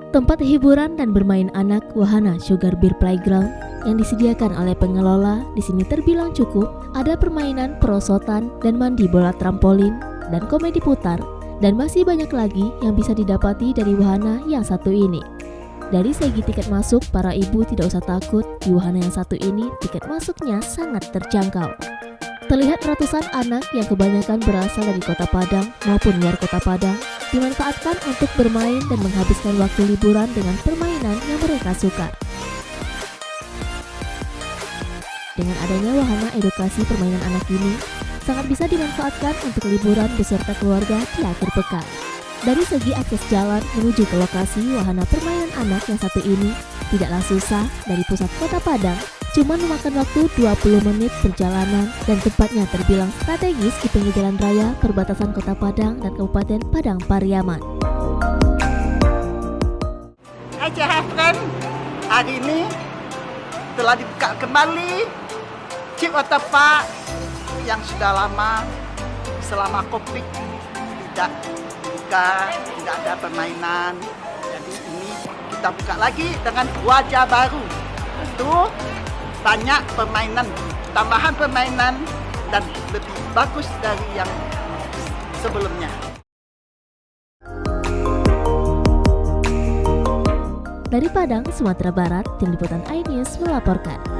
Tempat hiburan dan bermain anak Wahana Sugar Bear Playground yang disediakan oleh pengelola di sini terbilang cukup. Ada permainan perosotan dan mandi bola trampolin dan komedi putar, dan masih banyak lagi yang bisa didapati dari wahana yang satu ini. Dari segi tiket masuk, para ibu tidak usah takut. Di wahana yang satu ini, tiket masuknya sangat terjangkau. Terlihat ratusan anak yang kebanyakan berasal dari Kota Padang maupun luar Kota Padang dimanfaatkan untuk bermain dan menghabiskan waktu liburan dengan permainan yang mereka suka. Dengan adanya wahana edukasi permainan anak ini, sangat bisa dimanfaatkan untuk liburan beserta keluarga di akhir pekan. Dari segi akses jalan menuju ke lokasi wahana permainan anak yang satu ini tidaklah susah. Dari pusat Kota Padang cuma memakan waktu 20 menit perjalanan, dan tempatnya terbilang strategis di pinggir jalan raya perbatasan Kota Padang dan Kabupaten Padang Pariaman. Hai friend, hari ini telah dibuka kembali Chip Waterpark yang sudah lama selama COVID tidak buka, tidak ada permainan. Jadi ini kita buka lagi dengan wajah baru. Itu banyak permainan, tambahan permainan, dan lebih bagus dari yang sebelumnya. Dari Padang, Sumatera Barat, Tim Liputan iNews melaporkan.